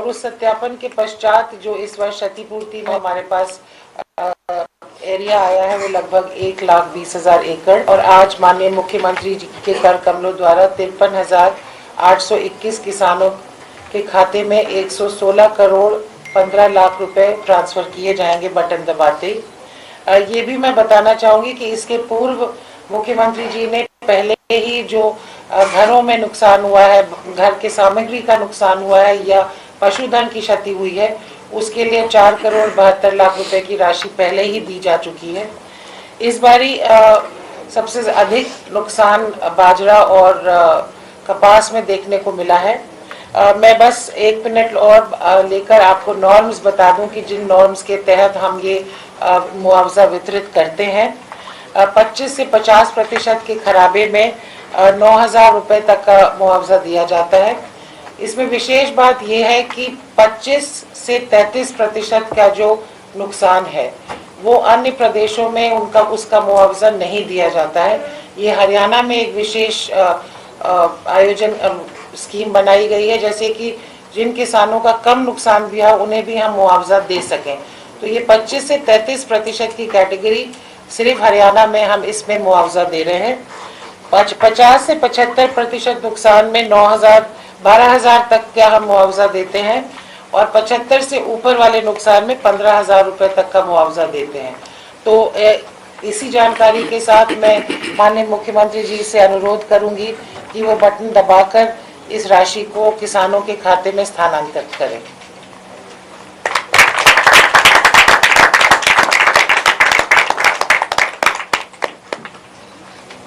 और उस सत्यापन के पश्चात जो इस वर्ष क्षतिपूर्ति में हमारे पास एरिया आया है वो लगभग 1,20,000 एकड़, और आज माननीय मुख्यमंत्री जी के कर कमलों द्वारा 53,821 किसानों के खाते में 116 करोड़ 15 लाख रुपए ट्रांसफर किए जाएंगे बटन दबाते ही। ये भी मैं बताना चाहूंगी कि इसके पूर्व मुख्यमंत्री जी ने पहले ही जो घरों में नुकसान हुआ है, घर के सामग्री का नुकसान हुआ है या पशुधन की क्षति हुई है, उसके लिए 4 करोड़ 72 लाख रुपए की राशि पहले ही दी जा चुकी है। इस बारी सबसे अधिक नुकसान बाजरा और कपास में देखने को मिला है। मैं बस 1 मिनट और लेकर आपको नॉर्म्स बता दूं कि जिन नॉर्म्स के तहत हम ये मुआवजा वितरित करते हैं। 25 से 50% के खराबे में 9,000 रुपए तक का मुआवजा दिया जाता है। इसमें विशेष बात यह है कि 25 से 33% का जो नुकसान है वो अन्य प्रदेशों में उसका मुआवजा नहीं दिया जाता है। ये हरियाणा में एक विशेष आयोजन स्कीम बनाई गई है, जैसे कि जिन किसानों का कम नुकसान भी है उन्हें भी हम मुआवजा दे सकें। तो ये 25 से 33% की कैटेगरी सिर्फ हरियाणा में हम इसमें मुआवजा दे रहे हैं। 50 से 75% नुकसान में 9,000 12,000 तक का हम मुआवजा देते हैं, और 75 से ऊपर वाले नुकसान में 15,000 रुपए तक का मुआवजा देते हैं। तो इसी जानकारी के साथ मैं माननीय मुख्यमंत्री जी से अनुरोध करूंगी कि वो बटन दबाकर इस राशि को किसानों के खाते में स्थानांतरित करें।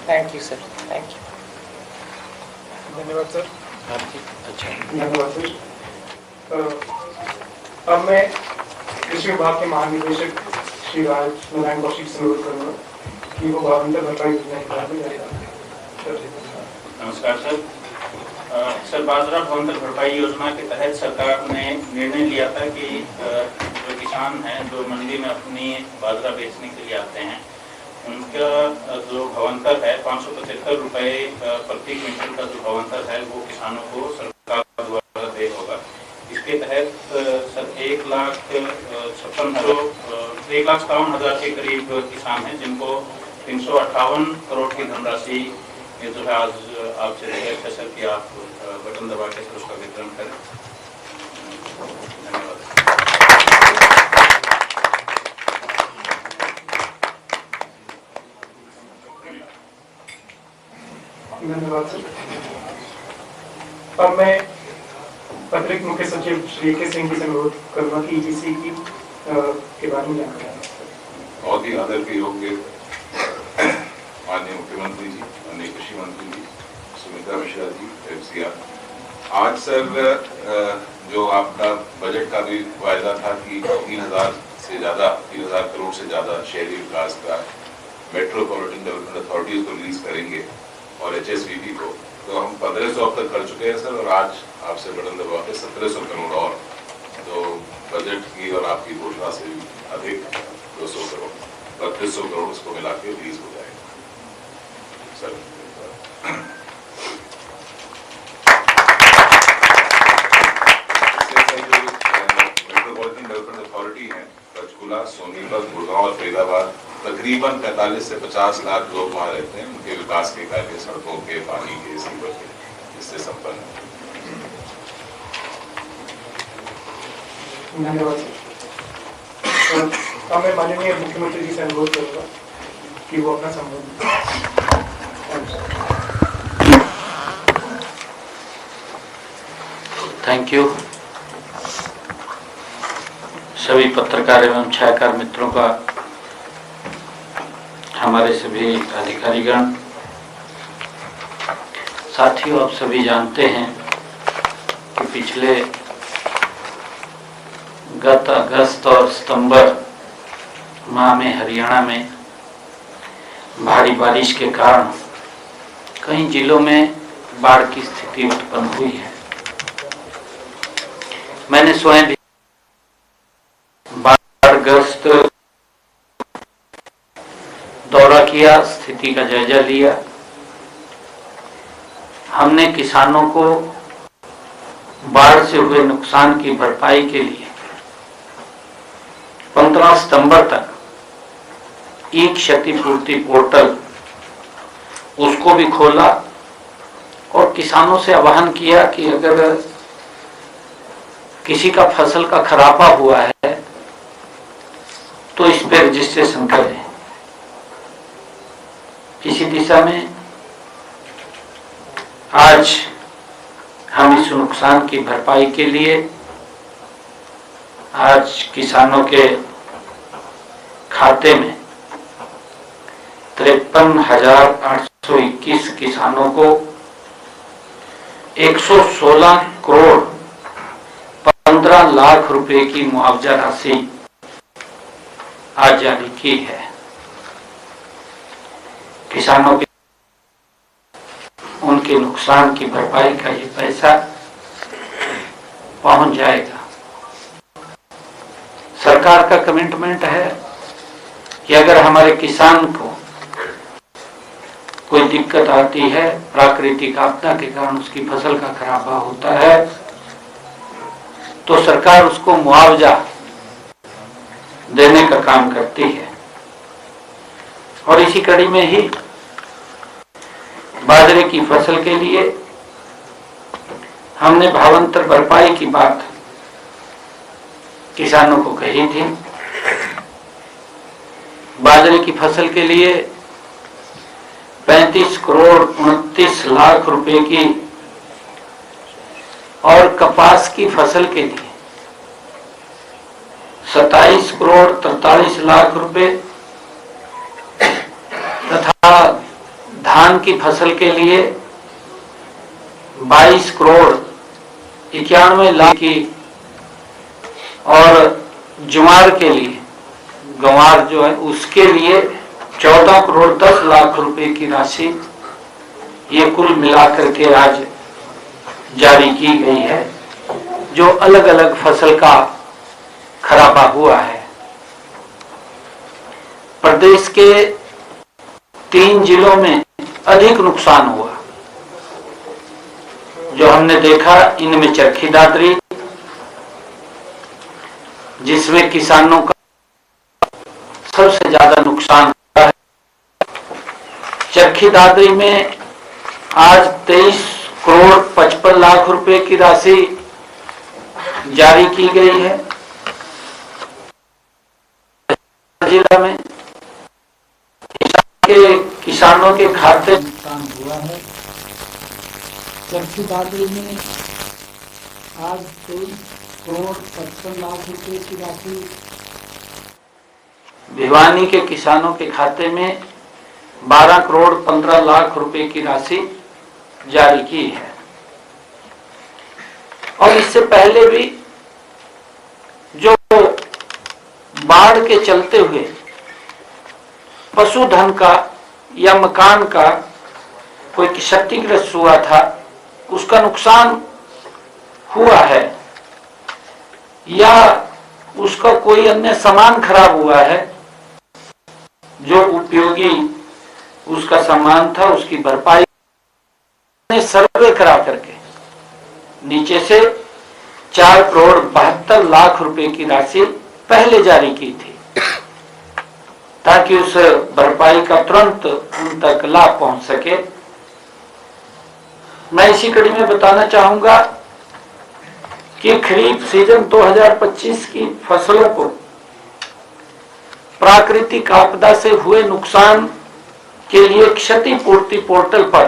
Thank you sir, thank you. धन्यवाद सर। अच्छा, धन्यवाद सर। अब मैं कृषि विभाग के महानिदेशक श्री राज नारायण कौशिक से अनुरोध करूंगा कि वो भावांतर भरपाई योजना के बारे में जाएगा। नमस्कार सर। सर, बाजरा भावांतर भरपाई योजना के तहत सरकार ने निर्णय लिया था कि जो किसान हैं जो मंडी में अपनी बाजरा बेचने के लिए आते हैं उनका जो भावांतर है 575 रुपए प्रति क्विंटल का जो भावांतर है वो किसानों को सरकार द्वारा दे होगा। इसके तहत सर 1,57,000 के करीब किसान हैं जिनको 358 करोड़ की धनराशि जो है आज आपसे रिक्वेस्ट है सर कि आप बटन दबा के सर उसका वितरण करें। धन्यवाद। धन्यवाद सर। अब मैं अतिरिक्त मुख्य सचिव श्री के सिंह जी से अनुरोध करूंगा कि ईजीसी की के बारे में जानकारी। बहुत ही आदर के योग्य माननीय मुख्यमंत्री जी, माननीय कृषि मंत्री जी, सुमित्रा मिश्रा जी, FCR। आज सर जो आपका बजट का भी वायदा था कि 3,000 करोड़ से ज्यादा शहरी विकास का मेट्रोपॉलिटन डेवलपमेंट अथॉरिटीज को रिलीज करेंगे और HSVP को, तो हम 1,500 अब तक कर चुके हैं सर, और आज आपसे बटन दबा के 1,700 करोड़ और जो बजट की और आपकी घोषणा से भी अधिक 200 करोड़ 3,200 करोड़ उसको मिला के रिलीज हो जाएगा सर। मेट्रोपॉलिटन डेवलपमेंट अथॉरिटी है, पंचकुला, सोनीपत, गुड़गांव और फरीदाबाद, तकरीबन 45 से 50 लाख लोग वहाँ रहते हैं। उनके विकास के कार्य सड़कों के, पानी के, सीवर के, इससे संपन्न है। धन्यवाद सर। अब मैं माननीय मुख्यमंत्री जी से अनुरोध करूंगा कि वो अपना संबोधन। Thank you. सभी पत्रकार एवं छायाकार मित्रों का, हमारे सभी अधिकारीगण, साथियों, आप सभी जानते हैं कि पिछले गत अगस्त और सितंबर माह में हरियाणा में भारी बारिश के कारण कई जिलों में बाढ़ की स्थिति उत्पन्न हुई है। मैंने स्वयं भी बाढ़ग्रस्त दौरा किया, स्थिति का जायजा लिया। हमने किसानों को बाढ़ से हुए नुकसान की भरपाई के लिए 15 सितंबर तक ई क्षतिपूर्ति पोर्टल उसको भी खोला और किसानों से आह्वान किया कि अगर किसी का फसल का खराबा हुआ है तो इस पे रजिस्ट्रेशन करें। इसी दिशा में आज हम इस नुकसान की भरपाई के लिए आज किसानों के खाते में 53,821 किसानों को 116 करोड़ 15 लाख रुपए की मुआवजा राशि आज जारी की है। किसानों के उनके नुकसान की भरपाई का ये पैसा पहुंच जाएगा। सरकार का कमिटमेंट है कि अगर हमारे किसान को कोई दिक्कत आती है, प्राकृतिक आपदा के कारण उसकी फसल का खराबा होता है, तो सरकार उसको मुआवजा देने का काम करती है। और इसी कड़ी में ही बाजरे की फसल के लिए हमने भावांतर भरपाई की बात किसानों को कही थी। बाजरे की फसल के लिए 35 करोड़ 29 लाख रुपए की और कपास की फसल के लिए 27 करोड़ 43 लाख रुपए तथा धान की फसल के लिए 22 करोड़ 91 लाख की और ज्वार के लिए गंवार जो है उसके लिए 14 करोड़ 10 लाख रुपए की राशि ये कुल मिलाकर के आज जारी की गई है, जो अलग अलग फसल का खराबा हुआ है। प्रदेश के 3 जिलों में अधिक नुकसान हुआ। जो हमने देखा इनमें चरखी दादरी, जिसमें किसानों का सबसे ज्यादा नुकसान हुआ है। चरखी दादरी में आज 23 करोड़ 55 लाख रुपए की राशि जारी की गई है। जिला में किसानों के खाते नुकसान हुआ है। चरखी दादरी में आज 23 करोड़ 55 लाख रुपए की राशि, भिवानी के किसानों के खाते में 12 करोड़ 15 लाख रुपए की राशि जारी की है। और इससे पहले भी जो बाढ़ के चलते हुए पशुधन का या मकान का कोई क्षतिग्रस्त हुआ था, उसका नुकसान हुआ है या उसका कोई अन्य सामान खराब हुआ है, जो उपयोगी उसका सामान था, उसकी भरपाई सर्वे करा करके नीचे से 4 करोड़ 72 लाख रुपए की राशि पहले जारी की थी, ताकि उस भरपाई का तुरंत उन तक लाभ पहुंच सके। मैं इसी कड़ी में बताना चाहूंगा कि खरीफ सीजन 2025 की फसलों को प्राकृतिक आपदा से हुए नुकसान के लिए क्षतिपूर्ति पोर्टल पर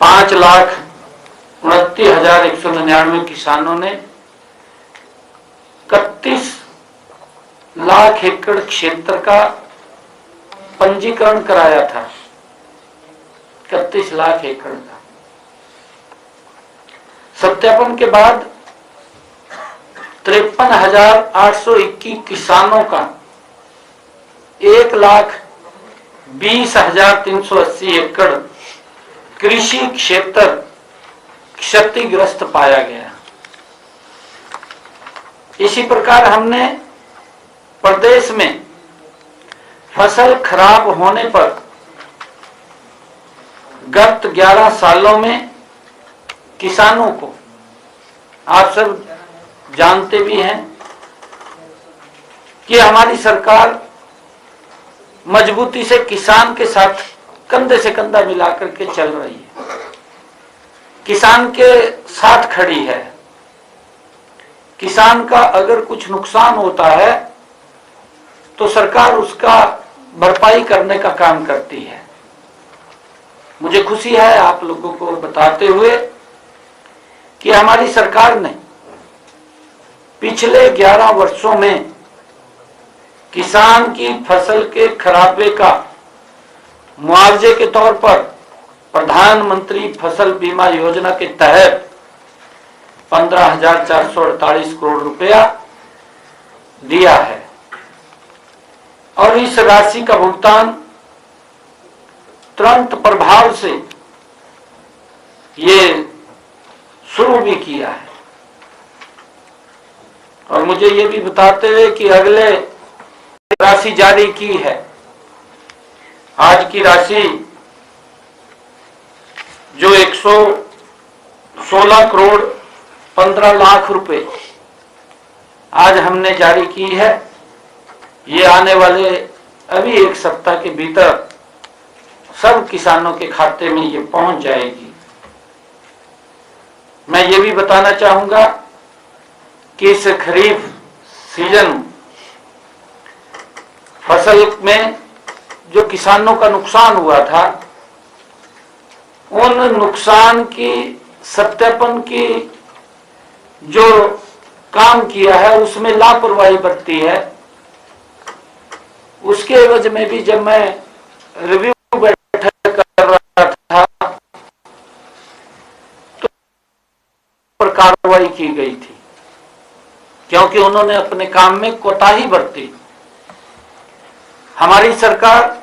5,29,199 किसानों ने 31 लाख एकड़ क्षेत्र का पंजीकरण कराया था। 31 लाख एकड़ का सत्यापन के बाद 53,821 किसानों का 1,20,380 एकड़ कृषि क्षेत्र क्षतिग्रस्त पाया गया। इसी प्रकार हमने प्रदेश में फसल खराब होने पर गत 11 सालों में किसानों को आप सब जानते भी हैं कि हमारी सरकार मजबूती से किसान के साथ कंधे से कंधा मिलाकर के चल रही है, किसान के साथ खड़ी है। किसान का अगर कुछ नुकसान होता है तो सरकार उसका भरपाई करने का काम करती है। मुझे खुशी है आप लोगों को बताते हुए कि हमारी सरकार ने पिछले 11 वर्षों में किसान की फसल के खराबे का मुआवजे के तौर पर प्रधानमंत्री फसल बीमा योजना के तहत 15,448 करोड़ रुपया दिया है और इस राशि का भुगतान तुरंत प्रभाव से ये शुरू भी किया है। और मुझे ये भी बताते हुए कि अगले राशि जारी की है। आज की राशि जो 116 करोड़ 15 लाख रुपए आज हमने जारी की है, ये आने वाले अभी एक सप्ताह के भीतर सब किसानों के खाते में ये पहुंच जाएगी। मैं ये भी बताना चाहूंगा कि इस खरीफ सीजन फसल में जो किसानों का नुकसान हुआ था, उन नुकसान की सत्यापन की जो काम किया है उसमें लापरवाही बरती है। उसके एवज में भी जब मैं रिव्यू बैठक कर रहा था तो पर कार्रवाई की गई थी, क्योंकि उन्होंने अपने काम में कोताही बरती। हमारी सरकार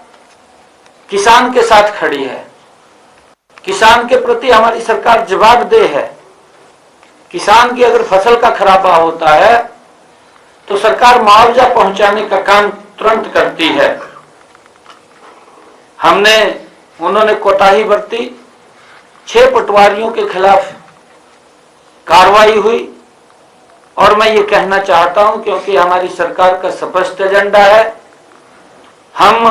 किसान के साथ खड़ी है, किसान के प्रति हमारी सरकार जवाबदेह है। किसान की अगर फसल का खराबा होता है तो सरकार मुआवजा पहुंचाने का काम तुरंत करती है। उन्होंने कोताही बरती, 6 पटवारियों के खिलाफ कार्रवाई हुई और मैं ये कहना चाहता हूं क्योंकि हमारी सरकार का स्पष्ट एजेंडा है, हम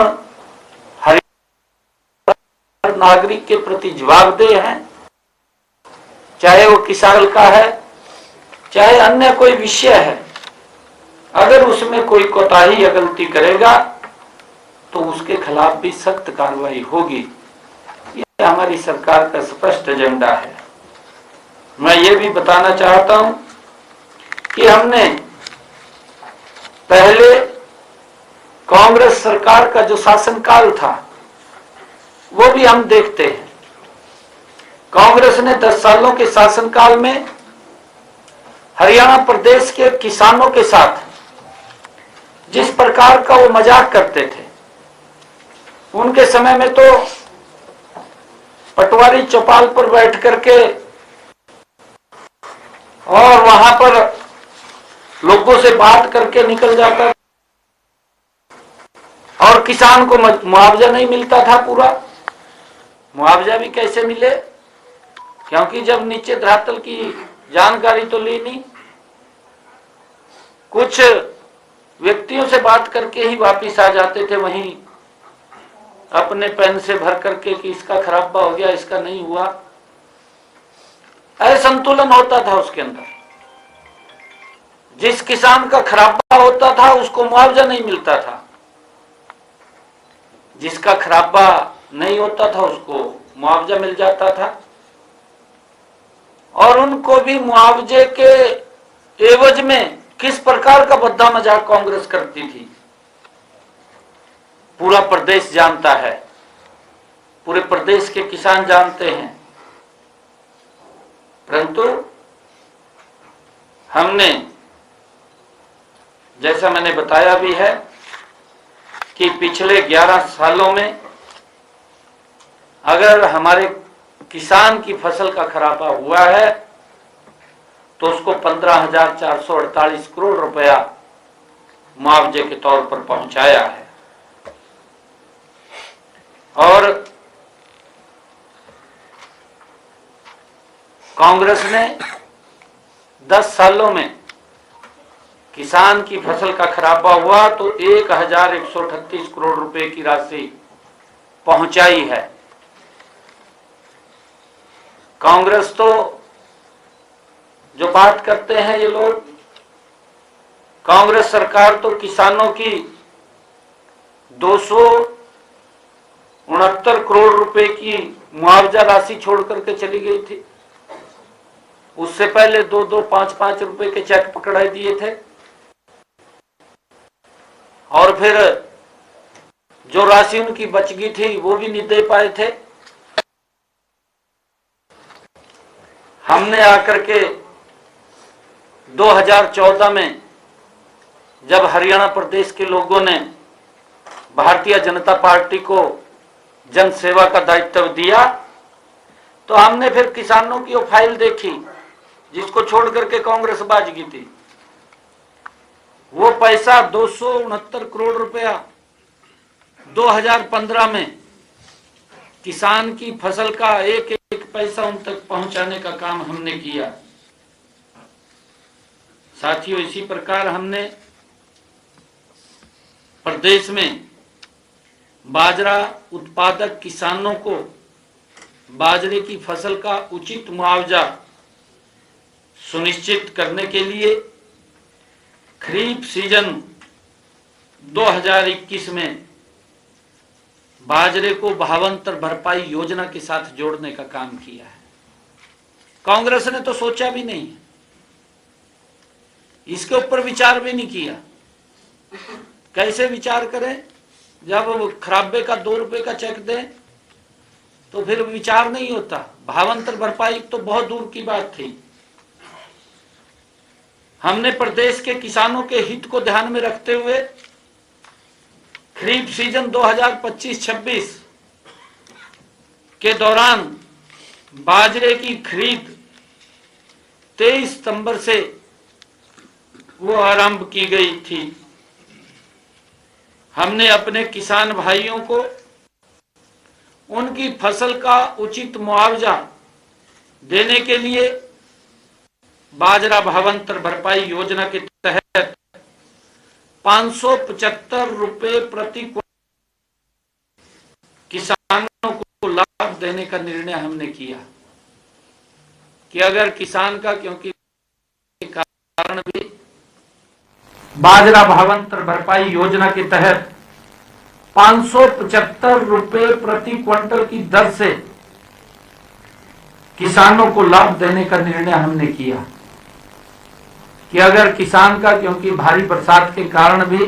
हर नागरिक के प्रति जवाबदेह हैं, चाहे वो किसान का है चाहे अन्य कोई विषय है। अगर उसमें कोई कोताही या गलती करेगा तो उसके खिलाफ भी सख्त कार्रवाई होगी। ये हमारी सरकार का स्पष्ट एजेंडा है। मैं ये भी बताना चाहता हूं कि हमने पहले कांग्रेस सरकार का जो शासनकाल था वो भी हम देखते हैं। कांग्रेस ने 10 सालों के शासनकाल में हरियाणा प्रदेश के किसानों के साथ जिस प्रकार का वो मजाक करते थे, उनके समय में तो पटवारी चौपाल पर बैठ करके और वहां पर लोगों से बात करके निकल जाता और किसान को मुआवजा नहीं मिलता था। पूरा मुआवजा भी कैसे मिले, क्योंकि जब नीचे धरातल की जानकारी तो ली नहीं, कुछ व्यक्तियों से बात करके ही वापिस आ जाते थे वहीं अपने पेन से भर करके कि इसका खराबा हो गया, इसका नहीं हुआ। असंतुलन होता था उसके अंदर। जिस किसान का खराबा होता था उसको मुआवजा नहीं मिलता था, जिसका खराबा नहीं होता था उसको मुआवजा मिल जाता था। और उनको भी मुआवजे के एवज में किस प्रकार का बद्दा मजाक कांग्रेस करती थी, पूरा प्रदेश जानता है, पूरे प्रदेश के किसान जानते हैं। परंतु हमने, जैसा मैंने बताया भी है कि पिछले 11 सालों में अगर हमारे किसान की फसल का खराबा हुआ है तो उसको 15,448 करोड़ रुपया मुआवजे के तौर पर पहुंचाया है। और कांग्रेस ने 10 सालों में किसान की फसल का खराबा हुआ तो 1138 करोड़ रुपए की राशि पहुंचाई है। कांग्रेस तो जो बात करते हैं ये लोग, कांग्रेस सरकार तो किसानों की 269 करोड़ रुपए की मुआवजा राशि छोड़ करके चली गई थी। उससे पहले 2-2, 5-5 रुपए के चेक पकड़ा दिए थे और फिर जो राशि उनकी बच गई थी वो भी नहीं दे पाए थे। हमने आकर के 2014 में जब हरियाणा प्रदेश के लोगों ने भारतीय जनता पार्टी को जन सेवा का दायित्व दिया तो हमने फिर किसानों की वो फाइल देखी जिसको छोड़ करके कांग्रेस बाज गई थी। वो पैसा 269 करोड़ रुपया 2015 में किसान की फसल का एक एक पैसा उन तक पहुंचाने का काम हमने किया। साथियों, इसी प्रकार हमने प्रदेश में बाजरा उत्पादक किसानों को बाजरे की फसल का उचित मुआवजा सुनिश्चित करने के लिए खरीफ सीजन 2021 में बाजरे को भावांतर भरपाई योजना के साथ जोड़ने का काम किया है। कांग्रेस ने तो सोचा भी नहीं, इसके ऊपर विचार भी नहीं किया। कैसे विचार करें जब खराबे का 2 रुपए का चेक दें तो फिर विचार नहीं होता। भावांतर भरपाई तो बहुत दूर की बात थी। हमने प्रदेश के किसानों के हित को ध्यान में रखते हुए खरीफ सीजन 2025-26 के दौरान बाजरे की खरीद 23 सितंबर से वो आरंभ की गई थी। हमने अपने किसान भाइयों को उनकी फसल का उचित मुआवजा देने के लिए बाजरा भावांतर भरपाई योजना के तहत 575 रुपए प्रति किसानों को लाभ देने का निर्णय हमने किया कि अगर किसान का क्योंकि कारण भी बाजरा भावांतर भरपाई योजना के तहत 575 रुपए प्रति क्विंटल की दर से किसानों को लाभ देने का निर्णय हमने किया कि अगर किसान का क्योंकि भारी बरसात के कारण भी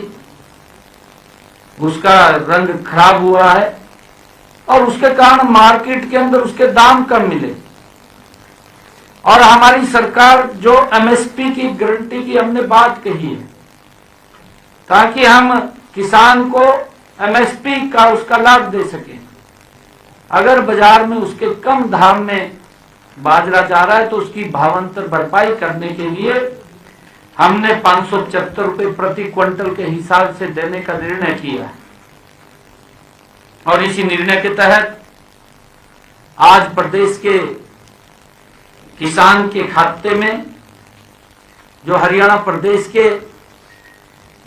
उसका रंग खराब हुआ है और उसके कारण मार्केट के अंदर उसके दाम कम मिले और हमारी सरकार जो एमएसपी की गारंटी की हमने बात कही है ताकि हम किसान को एमएसपी का उसका लाभ दे सके। अगर बाजार में उसके कम दाम में बाजरा जा रहा है तो उसकी भावांतर भरपाई करने के लिए हमने 575 रुपए प्रति क्विंटल के हिसाब से देने का निर्णय किया और इसी निर्णय के तहत आज प्रदेश के किसान के खाते में जो हरियाणा प्रदेश के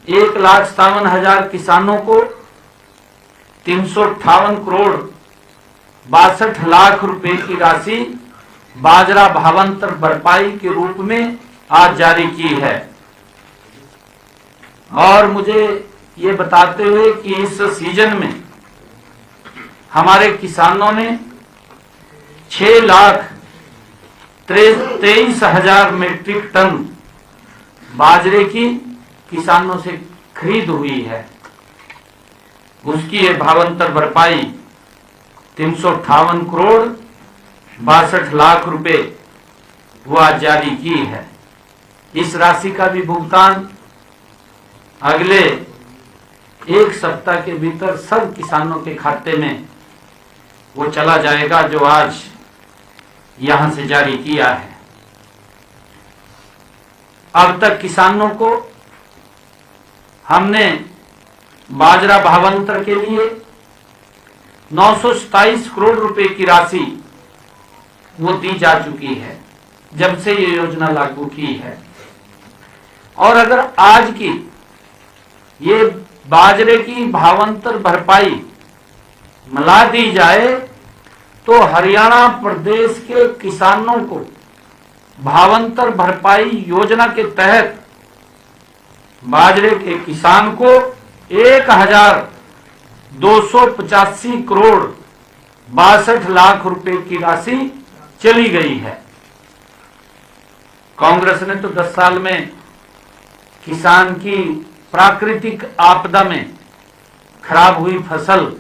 1,57,000 किसानों को 358 करोड़ 62 लाख रुपए की राशि बाजरा भावांतर भरपाई के रूप में आज जारी की है। और मुझे ये बताते हुए कि इस सीजन में हमारे किसानों ने 6,23,000 मीट्रिक टन बाजरे की किसानों से खरीद हुई है। उसकी ये भावांतर भरपाई 358 करोड़ 62 लाख रुपए वो आज जारी की है। इस राशि का भी भुगतान अगले 1 सप्ताह के भीतर सब किसानों के खाते में वो चला जाएगा जो आज यहां से जारी किया है। अब तक किसानों को हमने बाजरा भावांतर के लिए 927 करोड़ रुपए की राशि वो दी जा चुकी है। जब से ये योजना लागू की है। और अगर आज की ये बाजरे की भावांतर भरपाई मिला दी जाए तो हरियाणा प्रदेश के किसानों को भावांतर भरपाई योजना के तहत बाजरे के किसान को 1285 करोड़ 62 लाख रुपए की राशि चली गई है। कांग्रेस ने तो 10 साल में किसान की प्राकृतिक आपदा में खराब हुई फसल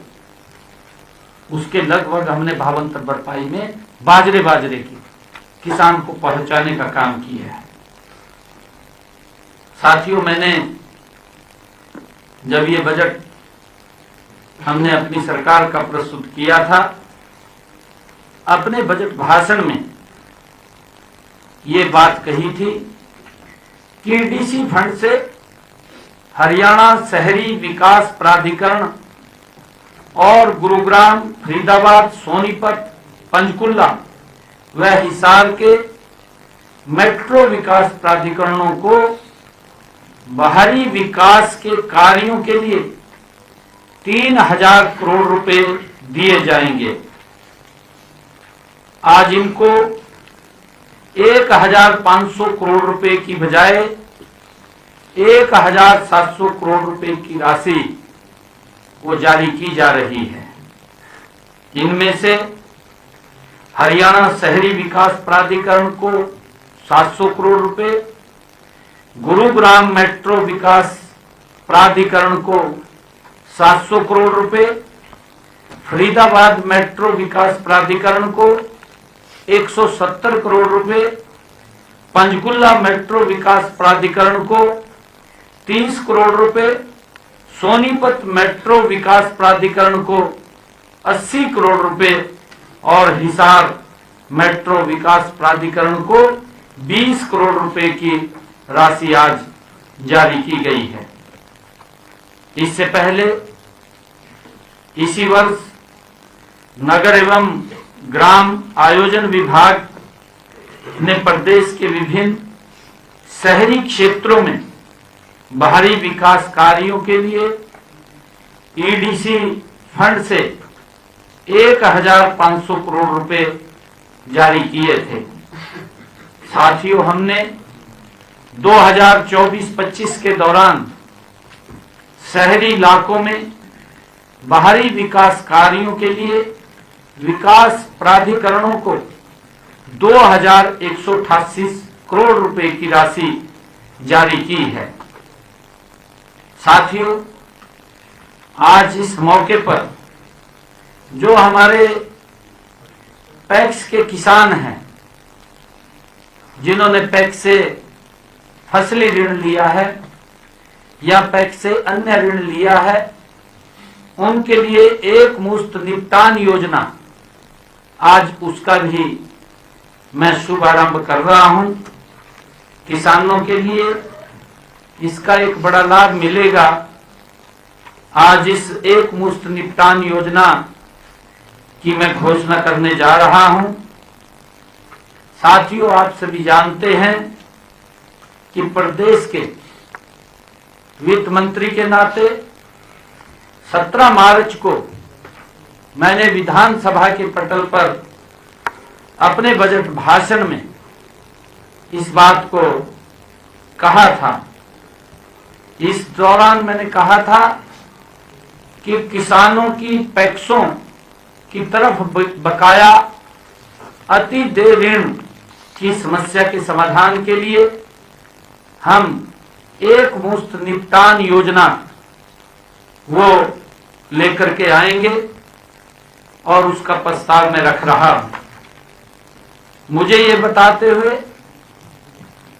उसके लगभग हमने भावांतर भरपाई में बाजरे की किसान को पहुंचाने का काम किया है। साथियों, मैंने जब ये बजट हमने अपनी सरकार का प्रस्तुत किया था, अपने बजट भाषण में ये बात कही थी कि डीसी फंड से हरियाणा शहरी विकास प्राधिकरण और गुरुग्राम, फरीदाबाद, सोनीपत, पंचकुला व हिसार के मेट्रो विकास प्राधिकरणों को बाहरी विकास के कार्यों के लिए 3000 करोड़ रुपए दिए जाएंगे। आज इनको 1500 करोड़ रुपए की बजाय 1700 करोड़ रुपए की राशि वो जारी की जा रही है। इनमें से हरियाणा शहरी विकास प्राधिकरण को 700 करोड़ रुपए, गुरुग्राम मेट्रो विकास प्राधिकरण को 700 करोड़ रुपए, फरीदाबाद मेट्रो विकास प्राधिकरण को 170 करोड़ रुपए, पंचकुला मेट्रो विकास प्राधिकरण को 30 करोड़ रुपए, सोनीपत मेट्रो विकास प्राधिकरण को 80 करोड़ रुपए और हिसार मेट्रो विकास प्राधिकरण को 20 करोड़ रुपए की राशि आज जारी की गई है। इससे पहले इसी वर्ष नगर एवं ग्राम आयोजन विभाग ने प्रदेश के विभिन्न शहरी क्षेत्रों में बाहरी विकास कार्यों के लिए ईडीसी फंड से 1500 करोड़ रुपए जारी किए थे। साथियों, हमने 2024-25 के दौरान शहरी इलाकों में बाहरी विकास कार्यों के लिए विकास प्राधिकरणों को 2188 करोड़ रुपए की राशि जारी की है। साथियों, आज इस मौके पर जो हमारे पैक्स के किसान हैं, जिन्होंने पैक्स से फसली ऋण लिया है या पैक्स से अन्य ऋण लिया है, उनके लिए एक मुश्त निपटान योजना आज उसका भी मैं शुभारंभ कर रहा हूं। किसानों के लिए इसका एक बड़ा लाभ मिलेगा। आज इस एक मुश्त निपटान योजना की मैं घोषणा करने जा रहा हूं। साथियों, आप सभी जानते हैं कि प्रदेश के वित्त मंत्री के नाते 17 मार्च को मैंने विधानसभा के पटल पर अपने बजट भाषण में इस बात को कहा था। इस दौरान मैंने कहा था कि किसानों की पैक्सों की तरफ बकाया अति देय ऋण की समस्या के समाधान के लिए हम एक मुश्त निपटान योजना वो लेकर के आएंगे और उसका प्रस्ताव मैं रख रहा हूं। मुझे ये बताते हुए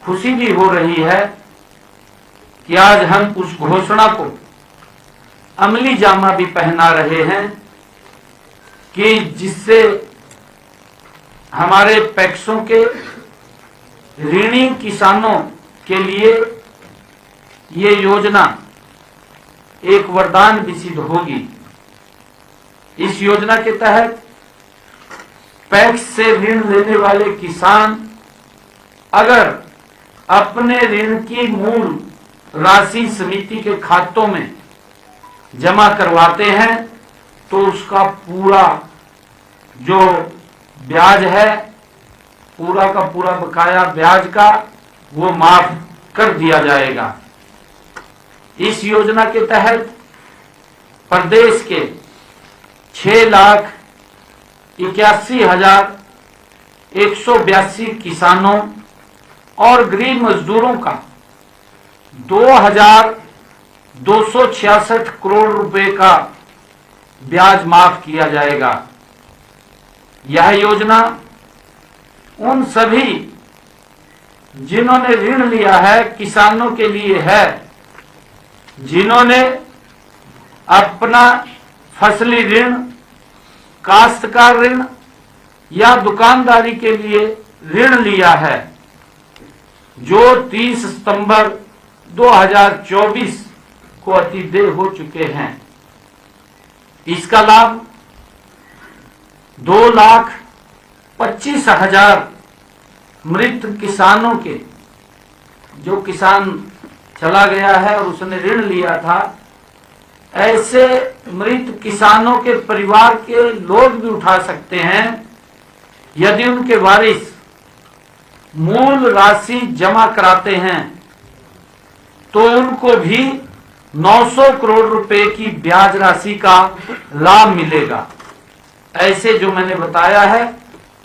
खुशी भी हो रही है कि आज हम उस घोषणा को अमली जामा भी पहना रहे हैं कि जिससे हमारे पैक्सों के ऋणी किसानों के लिए ये योजना एक वरदान भी सिद्ध होगी। इस योजना के तहत पैक्स से ऋण लेने वाले किसान अगर अपने ऋण की मूल राशि समिति के खातों में जमा करवाते हैं तो उसका पूरा जो ब्याज है, पूरा का पूरा बकाया ब्याज का, वो माफ कर दिया जाएगा। इस योजना के तहत प्रदेश के 6,81,182 किसानों और गरीब मजदूरों का 2,266 करोड़ रुपए का ब्याज माफ किया जाएगा। यह योजना उन सभी जिन्होंने ऋण लिया है किसानों के लिए है, जिन्होंने अपना फसली ऋण, काश्तकार ऋण या दुकानदारी के लिए ऋण लिया है, जो 30 सितंबर 2024 को अतिदेय हो चुके हैं। इसका लाभ 2,25,000 मृत किसानों के, जो किसान चला गया है और उसने ऋण लिया था, ऐसे मृत किसानों के परिवार के लोग भी उठा सकते हैं यदि उनके वारिस मूल राशि जमा कराते हैं, तो उनको भी 900 करोड़ रुपए की ब्याज राशि का लाभ मिलेगा। ऐसे जो मैंने बताया है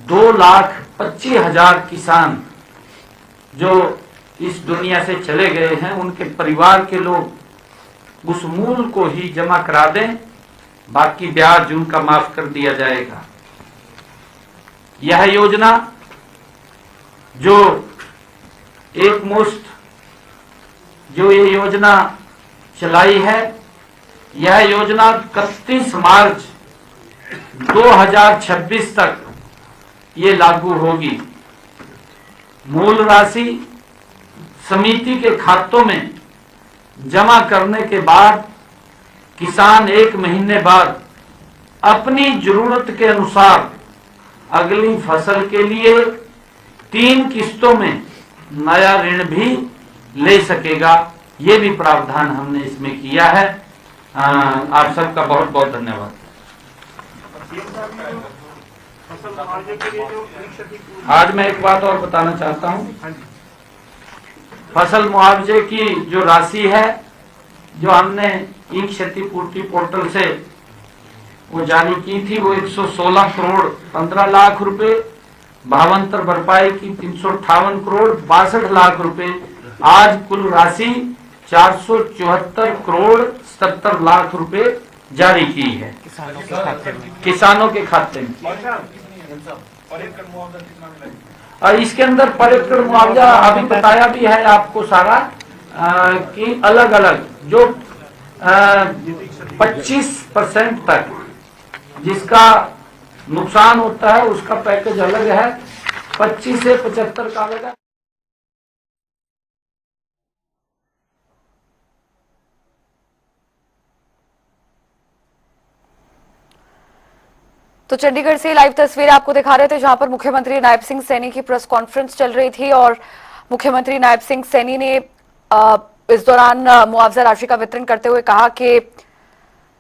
2,25,000 किसान जो इस दुनिया से चले गए हैं, उनके परिवार के लोग उस मूल को ही जमा करा दें, बाकी ब्याज उनका माफ कर दिया जाएगा। यह योजना जो एक मुश्त जो ये योजना चलाई है, यह योजना 31 मार्च 2026 तक ये लागू होगी। मूल राशि समिति के खातों में जमा करने के बाद किसान 1 महीने बाद अपनी जरूरत के अनुसार अगली फसल के लिए 3 किस्तों में नया ऋण भी ले सकेगा। ये भी प्रावधान हमने इसमें किया है। आप सबका बहुत बहुत धन्यवाद। आज मैं एक बात और बताना चाहता हूँ। फसल मुआवजे की जो राशि है, जो हमने ई क्षतिपूर्ति पोर्टल से वो जारी की थी, वो 116 करोड़ 15 लाख रुपए, भावांतर भरपाई की 358 करोड़ 62 लाख रुपए। आज कुल राशि 474 करोड़ 77 लाख रुपए जारी की है किसानों के खाते में। और इसके अंदर पर एकड़ मुआवजा अभी बताया भी है आपको सारा, कि अलग अलग जो 25% तक जिसका नुकसान होता है उसका पैकेज अलग है, 25 से 75 का अलग है। तो चंडीगढ़ से लाइव तस्वीर आपको दिखा रहे थे, जहां पर मुख्यमंत्री नायब सिंह सैनी की प्रेस कॉन्फ्रेंस चल रही थी और मुख्यमंत्री नायब सिंह सैनी ने इस दौरान मुआवजा राशि का वितरण करते हुए कहा कि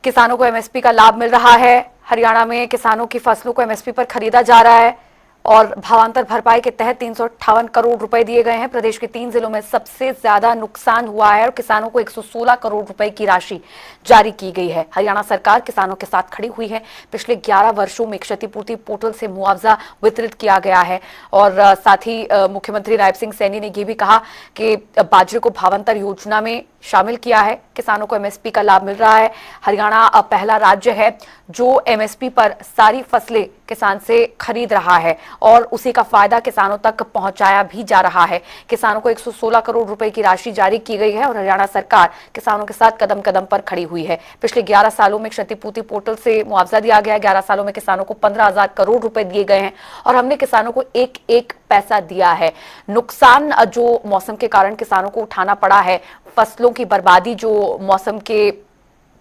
किसानों को एमएसपी का लाभ मिल रहा है। हरियाणा में किसानों की फसलों को एमएसपी पर खरीदा जा रहा है और भावांतर भरपाई के तहत 358 करोड़ रुपए दिए गए हैं। प्रदेश के 3 जिलों में सबसे ज्यादा नुकसान हुआ है और किसानों को 116 करोड़ रुपए की राशि जारी की गई है। हरियाणा सरकार किसानों के साथ खड़ी हुई है। पिछले 11 वर्षों में क्षतिपूर्ति पोर्टल से मुआवजा वितरित किया गया है और साथ ही मुख्यमंत्री नायब सिंह सैनी ने यह भी कहा कि बाजरे को भावांतर योजना में शामिल किया है। किसानों को एमएसपी का लाभ मिल रहा है। हरियाणा अब पहला राज्य है जो एमएसपी पर सारी फसलें किसान से खरीद रहा है और उसी का फायदा किसानों तक पहुंचाया भी जा रहा है। किसानों को 116 करोड़ रुपए की राशि जारी की गई है और हरियाणा सरकार किसानों के साथ कदम कदम पर खड़ी हुई है। पिछले 11 सालों में क्षतिपूर्ति पोर्टल से मुआवजा दिया गया। 11 सालों में किसानों को 15,000 करोड़ रुपए दिए गए हैं और हमने किसानों को एक एक पैसा दिया है। नुकसान जो मौसम के कारण किसानों को उठाना पड़ा है, फसलों की बर्बादी जो मौसम के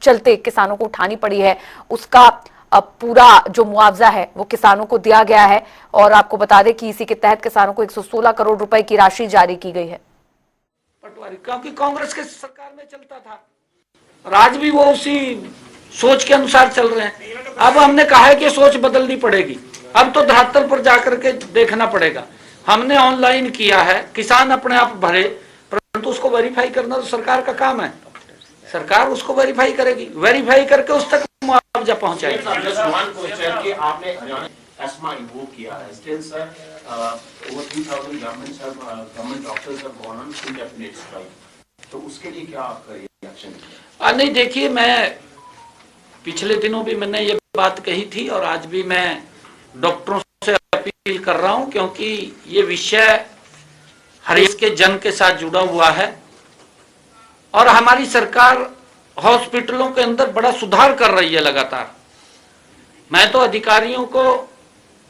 चलते किसानों को उठानी पड़ी है, उसका अब पूरा जो मुआवजा है वो किसानों को दिया गया है। और आपको बता दें कि इसी के तहत किसानों को 116 करोड़ रुपए की राशि जारी की गई है। पटवारी क्योंकि कांग्रेस के सरकार में चलता था और आज भी वो उसी सोच के अनुसार चल रहे हैं। अब हमने कहा है कि सोच बदलनी पड़ेगी, अब तो धरातल पर जाकर के देखना पड़ेगा। हमने ऑनलाइन किया है, किसान अपने आप भरे, परंतु उसको वेरीफाई करना तो सरकार का काम है। सरकार उसको वेरीफाई करेगी, वेरीफाई करके उस तक मुआवजा पहुंचाएगी। आपने हरियाणा एस्मा इन्वोक किया है, still sir over 3,000 government doctors have gone on indefinite strike. तो उसके लिए क्या आपका रिएक्शन है? नहीं देखिए, मैं पिछले दिनों भी मैंने ये बात कही थी और आज भी मैं डॉक्टरों से अपील कर रहा हूं, क्योंकि ये विषय हर एक के जन के साथ जुड़ा हुआ है और हमारी सरकार हॉस्पिटलों के अंदर बड़ा सुधार कर रही है लगातार। मैं तो अधिकारियों को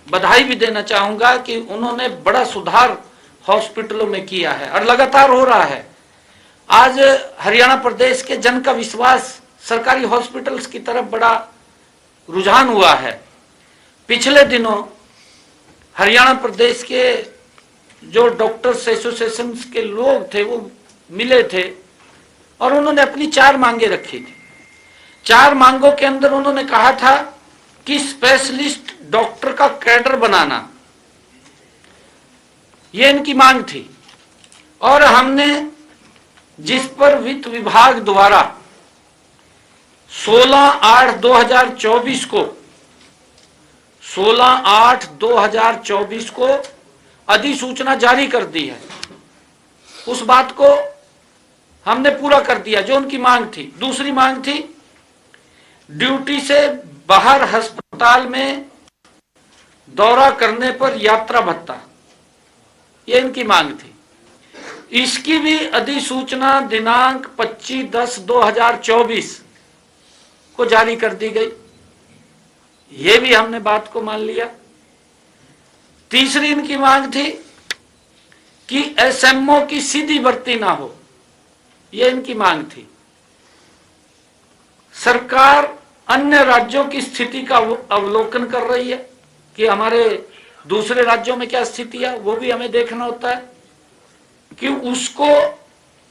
बधाई भी देना चाहूंगा कि उन्होंने बड़ा सुधार हॉस्पिटलों में किया है और लगातार हो रहा है। आज हरियाणा प्रदेश के जन का विश्वास सरकारी हॉस्पिटल्स की तरफ बड़ा रुझान हुआ है। पिछले दिनों हरियाणा प्रदेश के जो डॉक्टर्स एसोसिएशन के लोग थे वो मिले थे और उन्होंने अपनी 4 मांगे रखी थी। 4 मांगों के अंदर उन्होंने कहा था कि स्पेशलिस्ट डॉक्टर का कैडर बनाना, ये इनकी मांग थी। और हमने जिस पर वित्त विभाग द्वारा 16/8/2024 को अधिसूचना जारी कर दी है, उस बात को हमने पूरा कर दिया जो उनकी मांग थी। दूसरी मांग थी ड्यूटी से बाहर अस्पताल में दौरा करने पर यात्रा भत्ता, ये इनकी मांग थी। इसकी भी अधिसूचना दिनांक 25/10/2024 को जारी कर दी गई, ये भी हमने बात को मान लिया। तीसरी इनकी मांग थी कि एसएमओ की सीधी भर्ती ना हो, ये इनकी मांग थी। सरकार अन्य राज्यों की स्थिति का अवलोकन कर रही है कि हमारे दूसरे राज्यों में क्या स्थिति है, वो भी हमें देखना होता है कि उसको,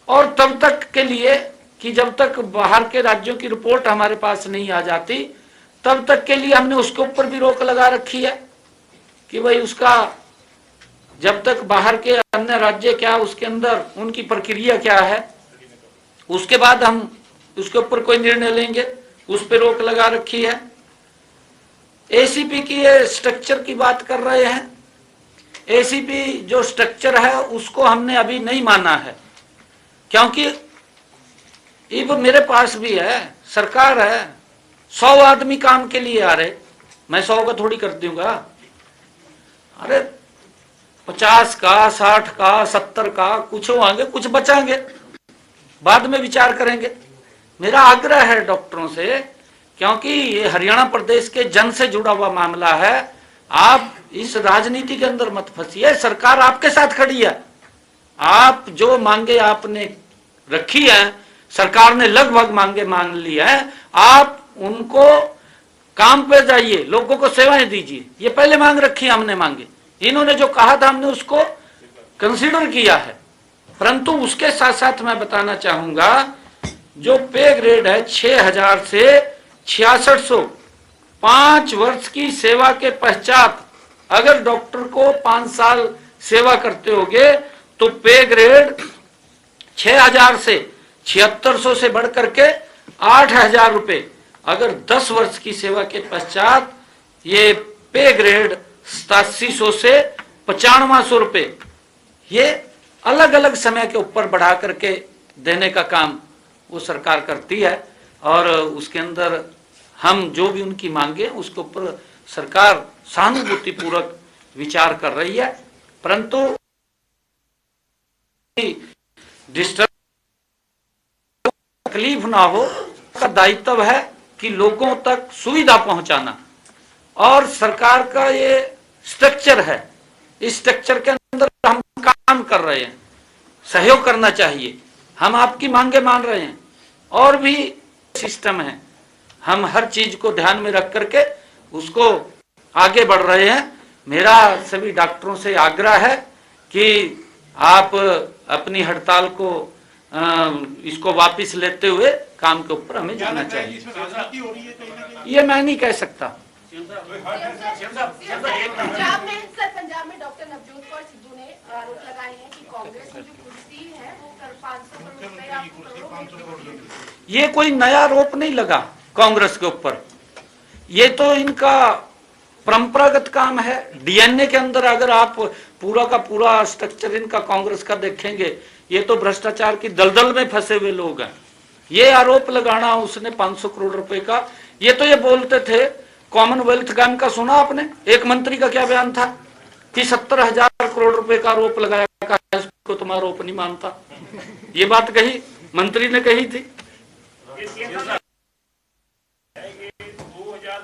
और तब तक के लिए कि जब तक बाहर के राज्यों की रिपोर्ट हमारे पास नहीं आ जाती तब तक के लिए हमने उसके ऊपर भी रोक लगा रखी है कि भाई उसका जब तक बाहर के अन्य राज्य क्या उसके अंदर उनकी प्रक्रिया क्या है, उसके बाद हम उसके ऊपर कोई निर्णय लेंगे, उस पर रोक लगा रखी है। एसीपी की ये स्ट्रक्चर की बात कर रहे हैं, एसीपी जो स्ट्रक्चर है उसको हमने अभी नहीं माना है, क्योंकि ये वो मेरे पास भी है, सरकार है, 100 आदमी काम के लिए आ रहे, मैं 100 का थोड़ी कर दूंगा। अरे 50 का, 60 का, 70 का, कुछ होंगे, कुछ बचाएंगे, बाद में विचार करेंगे। मेरा आग्रह है डॉक्टरों से, क्योंकि ये हरियाणा प्रदेश के जन से जुड़ा हुआ मामला है, आप इस राजनीति के अंदर मत फंसिए। सरकार आपके साथ खड़ी है, आप जो मांगे आपने रखी है, सरकार ने लगभग मांगे मान ली है, आप उनको काम पे जाइए, लोगों को सेवाएं दीजिए। ये पहले मांग रखी है हमने मांगे, इन्होंने जो कहा था हमने उसको कंसीडर किया है। परंतु उसके साथ साथ मैं बताना चाहूंगा जो पे ग्रेड है 6000 से 6600, 5 वर्ष की सेवा के पश्चात अगर डॉक्टर को 5 साल सेवा करते होगे तो पे ग्रेड 6000 से 7600 से बढ़ करके 8000 रुपए, अगर 10 वर्ष की सेवा के पश्चात ये पे ग्रेड 8700 से 9500 रुपए, ये अलग अलग समय के ऊपर बढ़ा करके देने का काम वो सरकार करती है। और उसके अंदर हम जो भी उनकी मांगे उसके ऊपर सरकार सहानुभूतिपूर्वक विचार कर रही है, परंतु तकलीफ ना हो, का दायित्व है कि लोगों तक सुविधा पहुंचाना। और सरकार का ये स्ट्रक्चर है, इस स्ट्रक्चर के अंदर हम काम कर रहे हैं, सहयोग करना चाहिए। हम आपकी मांगे मान रहे हैं और भी सिस्टम है, हम हर चीज को ध्यान में रख करके उसको आगे बढ़ रहे हैं। मेरा सभी डॉक्टरों से आग्रह है कि आप अपनी हड़ताल को इसको वापस लेते हुए काम के ऊपर हमें जुटना चाहिए। ये मैं नहीं कह सकता। पंजाब में डॉक्टर नवजोत कौर सिद्धू ने आरोप लगाए हैं कि कांग्रेस की जो कुर्सी है वो 500 करोड़ रुपए आपको। ये कोई नया आरोप नहीं लगा कांग्रेस के ऊपर, ये तो इनका परंपरागत काम है। डीएनए के अंदर अगर आप पूरा का पूरा स्ट्रक्चर इनका कांग्रेस का देखेंगे, ये तो भ्रष्टाचार की दलदल में फंसे हुए लोग हैं। ये आरोप लगाना उसने 500 करोड़ रुपए का, ये तो ये बोलते थे कॉमनवेल्थ गेम का सुना आपने? एक मंत्री का क्या बयान था कि 70,000 करोड़ रुपए का आरोप लगाया, इसको तुम आरोप नहीं मानता। ये बात कही मंत्री ने कही थी। 2000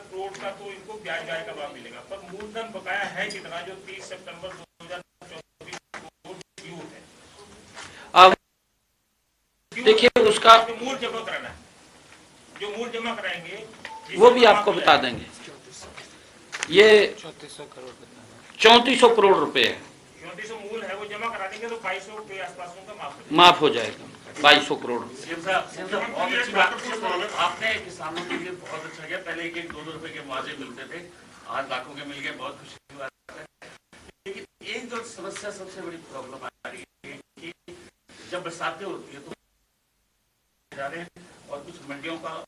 करोड़ का तो इनको ब्याज का लाभ मिलेगा, पर मूलधन बकाया है कितना जो 30 सितंबर 2024 को ड्यू है? अब देखिए उसका मूल जमा कराना है, जो मूल जमा कराएंगे वो भी आपको बता देंगे। ये 3400 करोड़ रुपए है, 3400 मूल है, वो जमा करा देंगे तो 2200 के आसपास उनका माफ हो जाएगा। 2200 करोड़। बहुत अच्छी बात। आपने किसानों के लिए बहुत अच्छा किया, पहले 1-2 रुपए के मुआवजे मिलते थे, आज लाखों के मिल गए, बहुत खुशी की बात है। लेकिन एक जो समस्या सबसे बड़ी प्रॉब्लम आ रही है कि जब बरसातें होती है तो जा रहे हैं और कुछ मंडियों का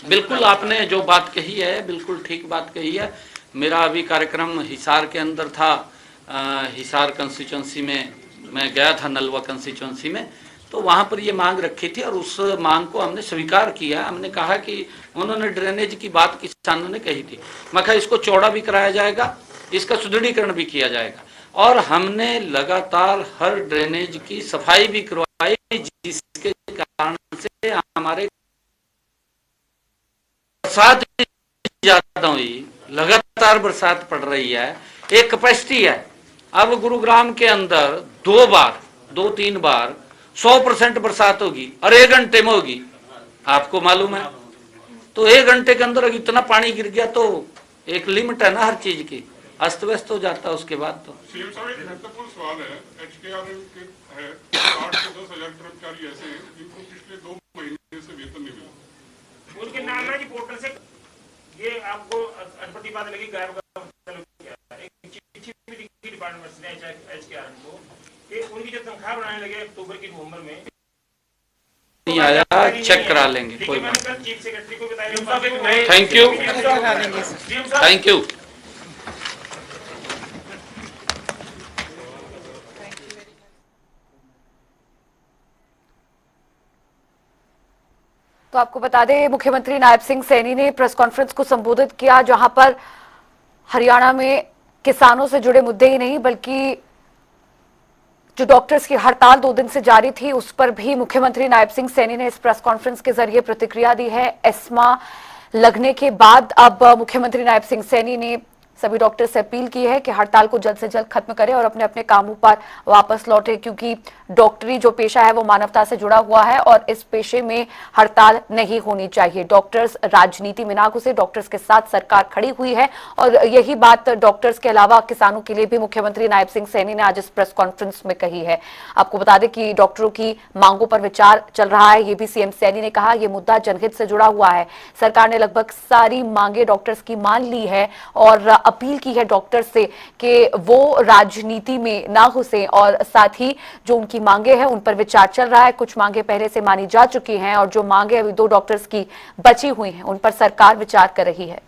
बिल्कुल आपने जो बात कही है बिल्कुल ठीक बात कही है। मेरा अभी कार्यक्रम हिसार के अंदर था, हिसार कंस्टिट्यूंसी में मैं गया था, नलवा कंस्टिट्यूंसी में, तो वहां पर ये मांग रखी थी और उस मांग को हमने स्वीकार किया। हमने कहा कि उन्होंने ड्रेनेज की बात किसानों ने कही थी, मैं कहा इसको चौड़ा भी कराया जाएगा, इसका सुदृढ़ीकरण भी किया जाएगा और हमने लगातार हर ड्रेनेज की सफाई भी करवाई, जिसके कारण से हमारे बरसात ज्यादा हुई, लगातार बरसात पड़ रही है, एक कैपेसिटी है। अब गुरुग्राम के अंदर 2-3 बार 100% बरसात होगी और 1 घंटे में होगी, आपको मालूम है। तो 1 घंटे के अंदर इतना पानी गिर गया तो एक लिमिट है ना हर चीज की, अस्त व्यस्त हो जाता है उसके बाद। तो सीएम साहब एक महत्वपूर्ण सवाल है, एचकेआरएल के है 8 से 10,000 कर्मचारी ऐसे हैं जिनको पिछले 2 महीने से वेतन नहीं मिला। उनके नाम है कि पोर्टल से ये आपको अटपटी बात लगी, गायब एक चिट्ठी भी लिखी डिपार्टमेंट ने एचकेआरएल को कि उनकी जो तनख्वाह बढ़ाने लगे अक्टूबर की नवंबर में नहीं आया, चेक करा लेंगे, कोई बात नहीं। चीफ सेक्रेटरी को बताया। Thank you, thank you. तो आपको बता दें मुख्यमंत्री नायब सिंह सैनी ने प्रेस कॉन्फ्रेंस को संबोधित किया, जहां पर हरियाणा में किसानों से जुड़े मुद्दे ही नहीं बल्कि जो डॉक्टर्स की हड़ताल 2 दिन से जारी थी उस पर भी मुख्यमंत्री नायब सिंह सैनी ने इस प्रेस कॉन्फ्रेंस के जरिए प्रतिक्रिया दी है। एस्मा लगने के बाद अब मुख्यमंत्री नायब सिंह सैनी ने सभी डॉक्टर से अपील की है कि हड़ताल को जल्द से जल्द खत्म करें और अपने अपने कामों पर वापस लौटे, क्योंकि डॉक्टरी जो पेशा है वो मानवता से जुड़ा हुआ है और इस पेशे में हड़ताल नहीं होनी चाहिए। डॉक्टर्स राजनीति में ना घुसे, डॉक्टर्स के साथ सरकार खड़ी हुई है और यही बात डॉक्टर्स के अलावा किसानों के लिए भी मुख्यमंत्री नायब सिंह सैनी ने आज इस प्रेस कॉन्फ्रेंस में कही है। आपको बता दें कि डॉक्टरों की मांगों पर विचार चल रहा है, ये भी सीएम सैनी ने कहा। यह मुद्दा जनहित से जुड़ा हुआ है, सरकार ने लगभग सारी मांगे डॉक्टर्स की मान ली है और अपील की है डॉक्टर्स से कि वो राजनीति में ना घुसे और साथ ही जो उनकी मांगे हैं उन पर विचार चल रहा है। कुछ मांगे पहले से मानी जा चुकी हैं और जो मांगे अभी 2 डॉक्टर्स की बची हुई हैं उन पर सरकार विचार कर रही है।